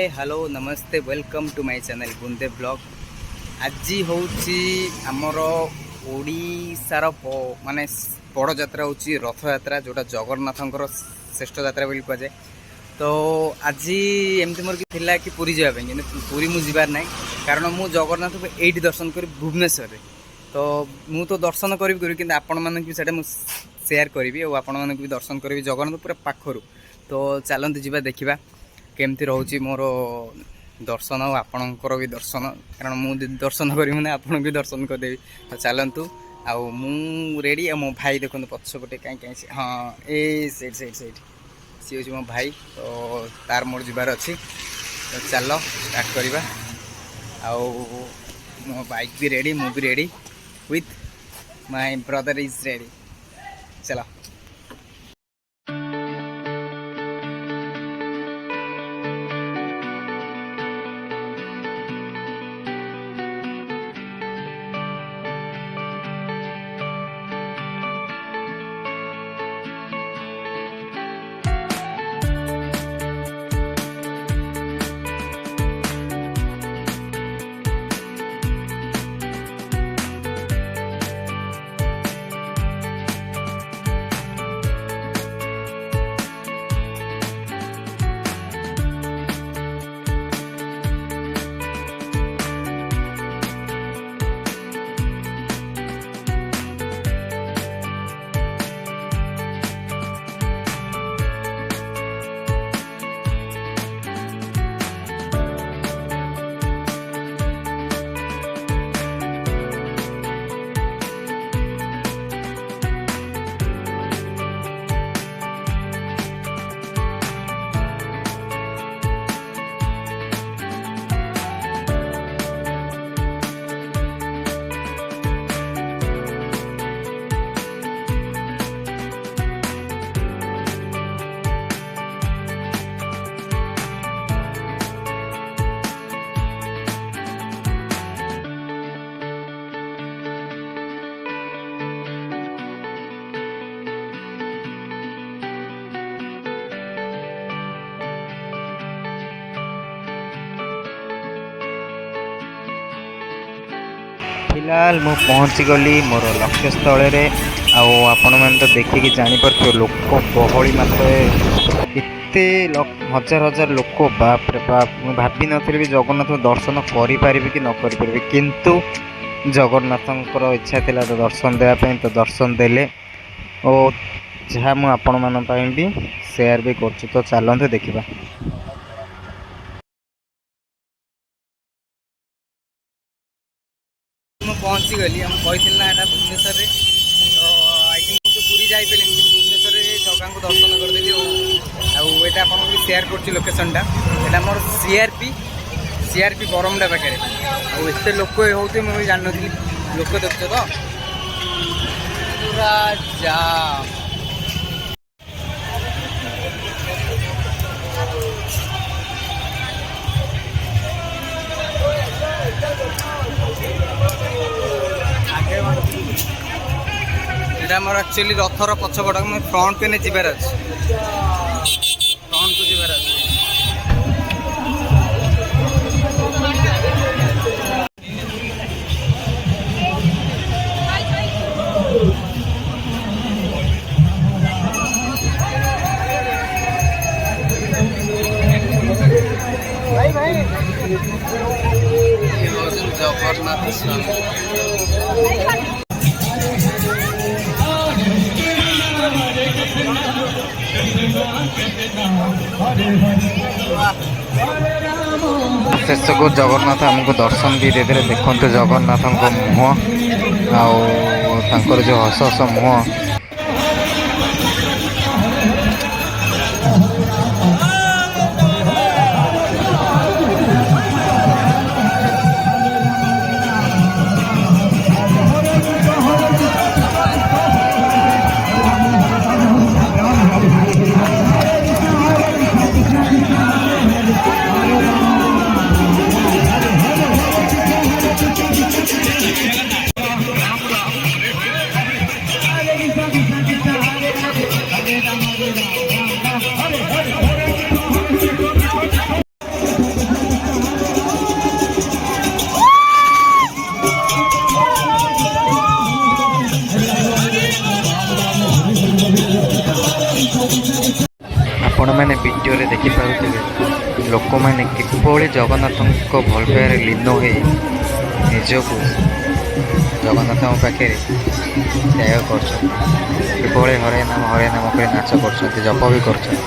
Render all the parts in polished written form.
हाय hello नमस्ते welcome to my channel गुंदे blog. आज हूँ आमर ओडार माने बड़ यात्रा हूँ रथ यात्रा जोटा जगन्नाथंकर श्रेष्ठ यात्रा बोली कहुए। तो आज एमती मोर थिला कि पुरी जावाई कि पुरी मुझार ना कारण मु जगन्नाथ को ये दर्शन करी भुवनेश्वर। तो मु तो दर्शन करी कि आपण मानक भी सेटा सेयार करी और आपण मानक भी दर्शन करी जगन्नाथ पूरा पाखरु। तो चलते जावा देखा केमती रोचे मोर दर्शन और आपणकर भी दर्शन कारण मुझे दर्शन करी ना आपन भी दर्शन करदेवी। तो चलतु आउ मु रेडी आ मो भाई देखो पछपटे कहीं हाँ ए सैड सैड सैड सी हूँ मो भाई। तो तार मोर जीवार अच्छी तो चलो स्टार्ट करवा। आउ मो बाइक भी रेडी मु भी ready with my brother is ready. चलो फिलहाल मु पहुँची गली मोर लक्ष्य स्थल आपण मैंने तो देखिकी जापर लोक बहली मात्र एते हजार हजार लोक बाप रे बाप। मुझे भावी नी भी जगन्नाथ दर्शन करें कि न करें किंतु जगन्नाथंकर इच्छा थिला तो दर्शन देवाई तो दर्शन देले और जहाँ मुझे आपण मान भी सेयार भी कर। तो चलते देखा पहुँची गली हम कही ना यहाँ भुवनेश्वर। तो आई थिंक तो पूरी जापरि भुवनेश्वर जगह को दर्शन करदेली आईटा आपको भी सेयार कर लोकेशन टा यहाँ मोर सीआरपी बरमुंडा पाखे आते लोक होते मुझे जान नी लोक देख तो पूरा जाम। এটা আমার एक्चुअली रथर पछपट मैं फ्रंट पे जीवार अच्छे फ्रंट को जीवार अच्छे। जगन्नाथ शेष को जगन्नाथ आमको दर्शन भी दे देखते जगन्नाथ मुह आर जो हस हस मुह ଆପଣମାନେ ଭିଡ଼ିଓରେ ଦେଖିପାରୁଥିବେ ଲୋକମାନେ କିଭଳି ଜଗନ୍ନାଥଙ୍କ ଭଲ ପାଇବାରେ ଲୀନ ହୋଇ ନିଜକୁ ଜଗନ୍ନାଥଙ୍କ ପାଖରେ ତ୍ୟାଗ କରୁଛନ୍ତି। କିଭଳି ହରେ ନାମ କରି ନାଚ କରୁଛନ୍ତି, ଜପ ବି କରୁଛନ୍ତି।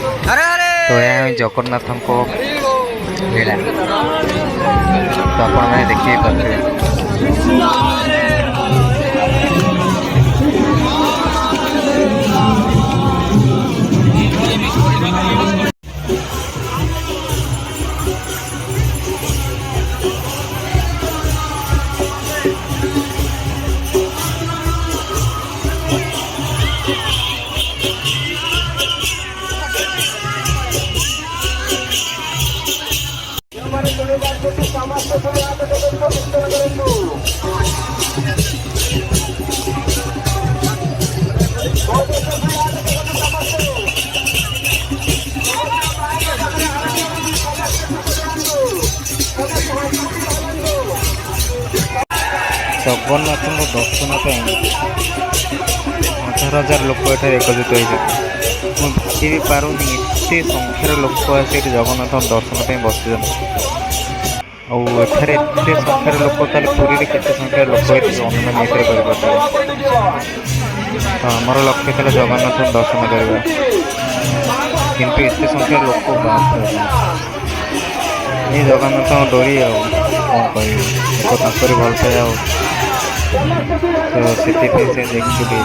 ତ ଏହା ହିଁ ଜଗନ୍ନାଥଙ୍କ ଲୀଳା। ତ ଆପଣମାନେ ଦେଖି ପାରୁଥିବେ। ଜଗନ୍ନାଥଙ୍କ ଦର୍ଶନ ପାଇଁ ହଜାର ହଜାର ଲୋକ ଏଠାରେ ଏକଜୁଟ ହୋଇଛନ୍ତି। ମୁଁ ଭାବି ବି ପାରୁନି ଏତେ ସଂଖ୍ୟାର ଲୋକ ଆସି ଏଠି ଜଗନ୍ନାଥଙ୍କ ଦର୍ଶନ ପାଇଁ ବସିଛନ୍ତି। ଆଉ ଏଠାରେ ଏତେ ସଂଖ୍ୟାର ଲୋକ, ତାହେଲେ ପୁରୀରେ କେତେ ସଂଖ୍ୟାର ଲୋକ ଏଠି ଅନୁମାନ ଏଥିରେ କରିପାରୁଥିବେ। ତ ଆମର ଲକ୍ଷ୍ୟ ଥିଲା ଜଗନ୍ନାଥଙ୍କ ଦର୍ଶନ କରିବା, କିନ୍ତୁ ଏତେ ସଂଖ୍ୟାର ଲୋକ ବାହାରୁଛନ୍ତି। ଏ ଜଗନ୍ନାଥଙ୍କ ଡୋରି ଆଉ କ'ଣ କହିବି, ଲୋକ ତାଙ୍କରି ଭଲ ପାଏ ଆଉ। ତ ସେଥିପାଇଁ ସେ ଏକଜୁଟ ହେଇଛନ୍ତି।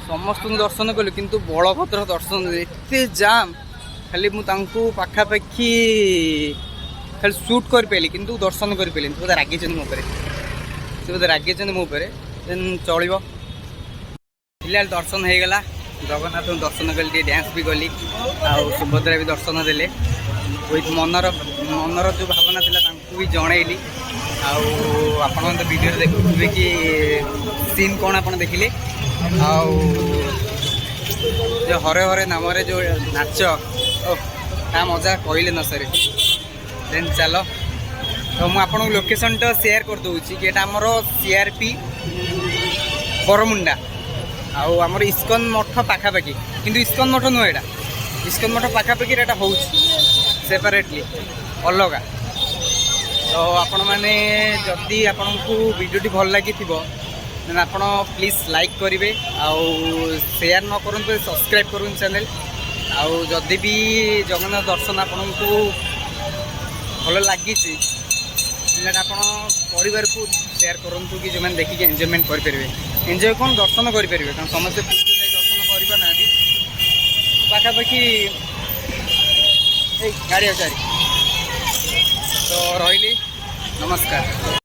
ସମସ୍ତଙ୍କୁ ଦର୍ଶନ କଲୁ କିନ୍ତୁ ବଳଭଦ୍ର ଦର୍ଶନ ଏତେ ଜାମ୍, ଖାଲି ମୁଁ ତାଙ୍କୁ ପାଖାପାଖି ଖାଲି ସୁଟ୍ କରିପାରିଲି କିନ୍ତୁ ଦର୍ଶନ କରିପାରିଲିନି। ସେ ବୋଧେ ରାଗିଛନ୍ତି ମୋ ଉପରେ, ଦେନ୍ ଚଳିବ। ଫିଲହାଲ ଦର୍ଶନ ହେଇଗଲା, ଜଗନ୍ନାଥଙ୍କୁ ଦର୍ଶନ କଲି, ଟିକେ ଡ୍ୟାନ୍ସ ବି କଲି, ଆଉ ସୁଭଦ୍ରା ବି ଦର୍ଶନ ଦେଲେ। ୱିଥ୍ ମନର ଯେଉଁ ଭାବନା ଥିଲା ତାଙ୍କୁ ବି ଜଣେଇଲି। ଆଉ ଆପଣମାନେ ତ ଭିଡ଼ିଓରେ ଦେଖୁଥିବେ କି ସିନ୍ କ'ଣ ଆପଣ ଦେଖିଲେ। ଆଉ ଯେଉଁ ହରେ ହରେ ନାମରେ ଯେଉଁ ନାଚ, ତା ମଜା କହିଲେ ନ ସରେ। ଦେନ୍ ଚାଲ, ତ ମୁଁ ଆପଣଙ୍କୁ ଲୋକେସନ୍ଟା ସେୟାର କରିଦେଉଛି କି ଏଇଟା ଆମର CRP ବରମୁଣ୍ଡା, ଆଉ ଆମର ଇସ୍କନ ମଠ ପାଖାପାଖି, କିନ୍ତୁ ଇସ୍କନ ମଠ ନୁହେଁ ଏଇଟା। ଇସ୍କନ ମଠ ପାଖାପାଖି ଏଇଟା ହେଉଛି ସେପାରେଟଲି ଅଲଗା। ତ ଆପଣମାନେ ଯଦି ଆପଣଙ୍କୁ ଭିଡ଼ିଓଟି ଭଲ ଲାଗିଥିବ ଦେନ୍ ଆପଣ ପ୍ଲିଜ୍ ଲାଇକ୍ କରିବେ, ଆଉ ସେୟାର ନ କରନ୍ତୁ ସବସ୍କ୍ରାଇବ୍ କରନ୍ତୁ ଚ୍ୟାନେଲ୍। ଆଉ ଯଦି ବି ଜଗନ୍ନାଥ ଦର୍ଶନ ଆପଣଙ୍କୁ ଭଲ ଲାଗିଛି ତାହେଲେ ଆପଣ ପରିବାରକୁ ସେୟାର କରନ୍ତୁ, କି ଯେଉଁମାନେ ଦେଖିକି ଏନ୍ଜୟମେଣ୍ଟ କରିପାରିବେ। ଏନ୍ଜୟ କ'ଣ, ଦର୍ଶନ କରିପାରିବେ, କାରଣ ସମସ୍ତେ ପୁରୀରେ ଯାଇ ଦର୍ଶନ କରିପାରୁନାହାନ୍ତି। ପାଖାପାଖି ଏଇ ଗାଡ଼ି ଅଛି। ତ ରହିଲି, ନମସ୍କାର।